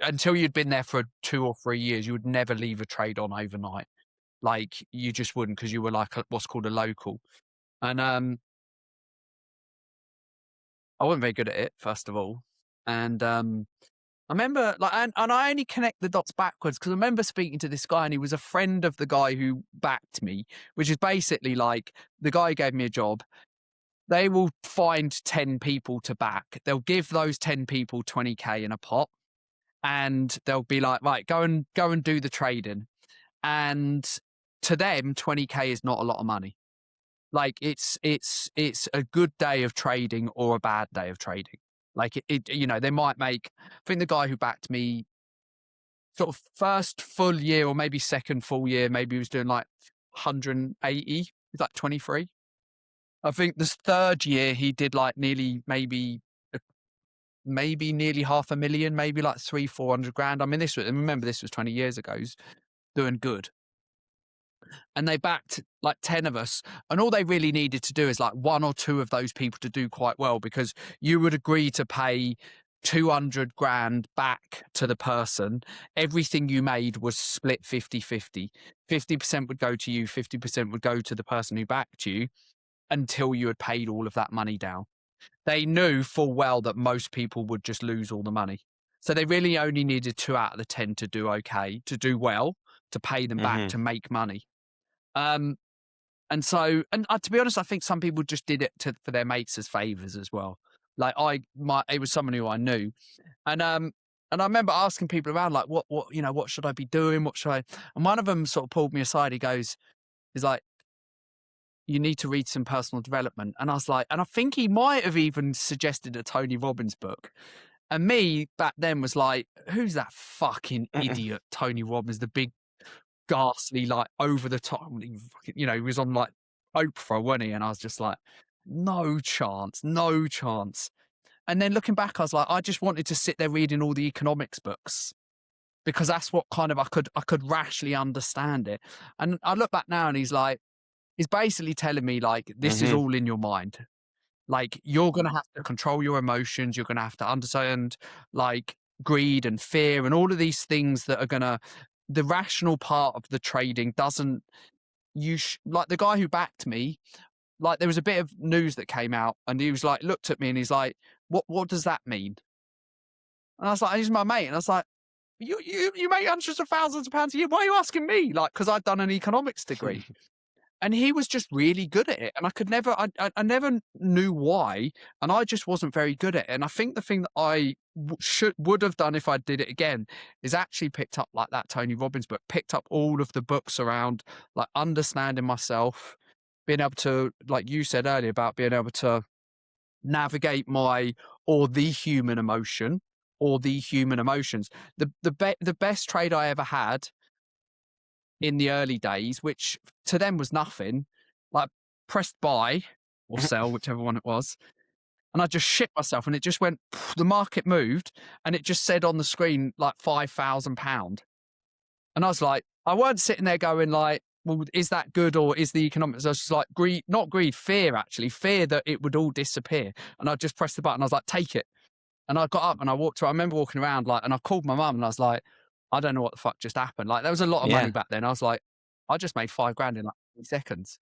until you'd been there for 2 or 3 years, you would never leave a trade on overnight. Like you just wouldn't, because you were like what's called a local. And I wasn't very good at it, first of all. And I remember like, and I only connect the dots backwards because I remember speaking to this guy and he was a friend of the guy who backed me, which is basically like the guy who gave me a job. They will find 10 people to back. They'll give those 10 people 20K in a pot. And they'll be like, right, go and do the trading. And to them, 20K is not a lot of money. Like it's a good day of trading or a bad day of trading. Like they might make, I think the guy who backed me sort of first full year or maybe second full year, maybe he was doing like 180, he's like 23. I think this third year he did like nearly maybe nearly 500,000, maybe like 300-400 grand. I mean, remember this was 20 years ago. He's doing good. And they backed like 10 of us. And all they really needed to do is like 1 or 2 of those people to do quite well, because you would agree to pay 200 grand back to the person. Everything you made was split 50-50. 50% would go to you, 50% would go to the person who backed you until you had paid all of that money down. They knew full well that most people would just lose all the money. So they really only needed 2 out of the 10 to do okay, to do well, to pay them back, to make money. And to be honest, I think some people just did it for their mates as favors as well. Like it was someone who I knew. And I remember asking people around, like, what should I be doing? What should I? And one of them sort of pulled me aside. He's like, you need to read some personal development. And I was like, and I think he might have even suggested a Tony Robbins book. And me back then was like, who's that fucking idiot, Tony Robbins, the big, ghastly, like over the top, he was on like Oprah, wasn't he? And I was just like, no chance. And then looking back, I was like, I just wanted to sit there reading all the economics books, because that's what kind of I could rashly understand it. And I look back now and he's like, is basically telling me like, this is Mhm. all in your mind. Like, you're going to have to control your emotions. You're going to have to understand like greed and fear and all of these things that are going to, the rational part of the trading doesn't, like the guy who backed me, like there was a bit of news that came out and he was like, looked at me and he's like, what does that mean? And I was like, he's my mate. And I was like, you make hundreds of thousands of pounds a year. Why are you asking me? Like, because I'd done an economics degree. And he was just really good at it, and I could never, I never knew why, and I just wasn't very good at it. And I think the thing that I would have done if I did it again is actually picked up like that Tony Robbins book, picked up all of the books around like understanding myself, being able to, like you said earlier, about being able to navigate my or the human emotion or the human emotions. The best trade I ever had in the early days, which to them was nothing, like pressed buy or sell, whichever one it was. And I just shit myself and it just went, the market moved and it just said on the screen like £5,000. And I was like, I weren't sitting there going like, well, is that good or is the economics? I was just like, greed, not greed, fear actually, fear that it would all disappear. And I just pressed the button. I was like, take it. And I got up and I walked around. I remember walking around like, and I called my mum and I was like, I don't know what the fuck just happened. Like there was a lot of money Yeah. back then. I was like, I just made 5 grand in like 3 seconds.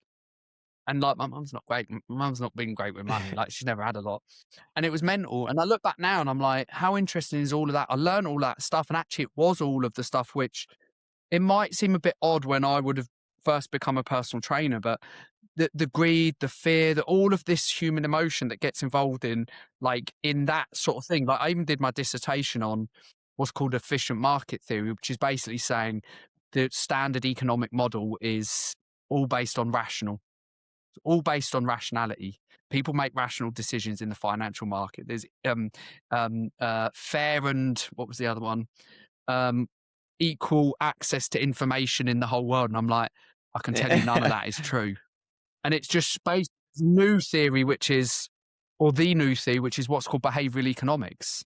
And like my mum's not great. My mum's not been great with money. Like she's never had a lot. And it was mental. And I look back now and I'm like, how interesting is all of that? I learned all that stuff. And actually it was all of the stuff which it might seem a bit odd when I would have first become a personal trainer, but the greed, the fear, all of this human emotion that gets involved in like in that sort of thing. Like I even did my dissertation on what's called efficient market theory, which is basically saying the standard economic model is all based on all based on rationality. People make rational decisions in the financial market. There's fair and what was the other one? Um, equal access to information in the whole world. And I'm like, I can tell you none of that is true. And it's just based new theory, which is, or the new theory, which is what's called behavioural economics,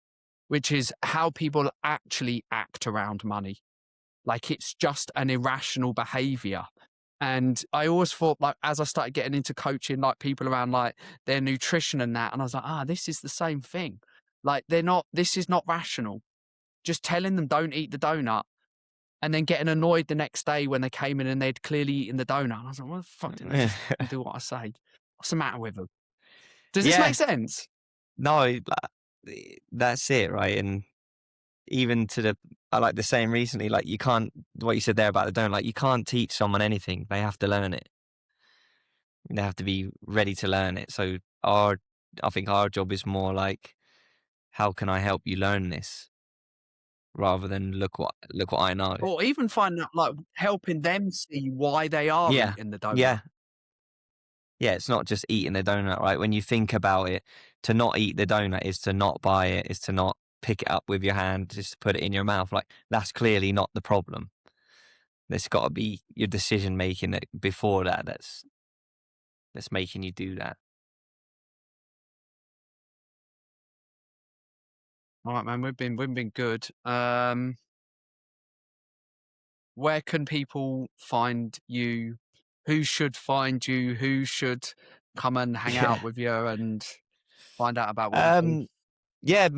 which is how people actually act around money. Like it's just an irrational behaviour. And I always thought, like, as I started getting into coaching, like people around like their nutrition and that, and I was like, this is the same thing. Like this is not rational. Just telling them don't eat the donut and then getting annoyed the next day when they came in and they'd clearly eaten the donut. And I was like, well, fuck, didn't they just do what I say? What's the matter with them? Does this Yeah. make sense? No, that's it, right? And even to I like the saying recently, like you can't, what you said there about the donut, like you can't teach someone anything. They have to learn it. They have to be ready to learn it. So I think our job is more like, how can I help you learn this, rather than look what I know. Or even find out, like, helping them see why they are Yeah, eating the donut. yeah, yeah. It's not just eating the donut, right? When you think about it, to not eat the donut is to not buy it, is to not pick it up with your hand, just to put it in your mouth. Like that's clearly not the problem. There's got to be your decision making that before that's making you do that. All right, man, we've been good. Where can people find you? Who should find you? Who should come and hang Yeah. out with you and find out about what you do? Um. Yeah.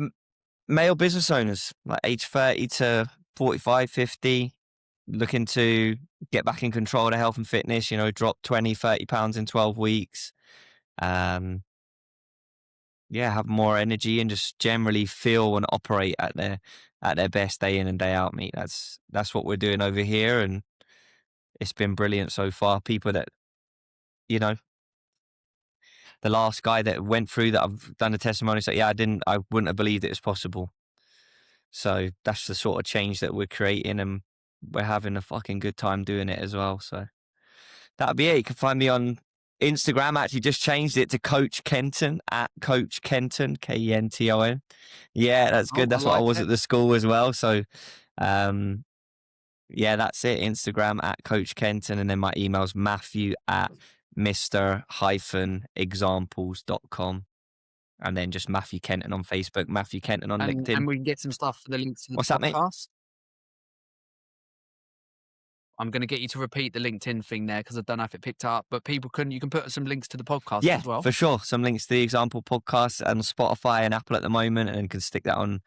Male business owners, like age 30 to 45, 50, looking to get back in control of their health and fitness. Drop 20, 30 pounds in 12 weeks. Um. Yeah, have more energy and just generally feel and operate at their best day in and day out, mate. That's what we're doing over here, and it's been brilliant so far. People that you know, the last guy that went through that I've done a testimony said, yeah, I wouldn't have believed it was possible. So that's the sort of change that we're creating, and we're having a fucking good time doing it as well. So that'll be it. You can find me on Instagram. I actually just changed it to Coach Kenton, at Coach Kenton, Kenton. Yeah, that's Oh, good. I That's what I like was it. at the school as well. So, yeah, that's it. Instagram at Coach Kenton, and then my email's Matthew at Mr-examples.com. And then just Matthew Kenton on Facebook, Matthew Kenton on And LinkedIn. we can get some stuff for the links to the What's that, mate? podcast. I'm going to get you to repeat the LinkedIn thing there because I don't know if it picked up, but you can put some links to the podcast Yeah, as well. for sure. Some links to the example podcast on Spotify and Apple at the moment, and can stick that on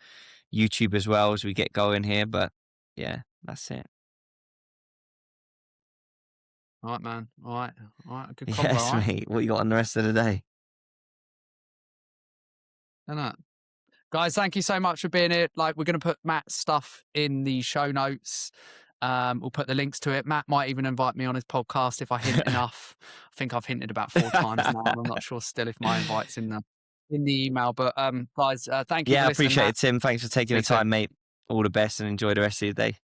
YouTube as well as we get going here. But yeah, that's it. All right, man. All right. All right. Good combo. Yes, All right. mate. What you got on the rest of the day? Isn't it? Guys, thank you so much for being here. Like, we're going to put Matt's stuff in the show notes. We'll put the links to it. Matt might even invite me on his podcast if I hint enough. I think I've hinted about 4 times now, and I'm not sure still if my invite's in the email. But guys, thank you Yeah, for I listening, appreciate Matt. it, Tim. Thanks for taking the Speak soon. time, mate. All the best and enjoy the rest of your day.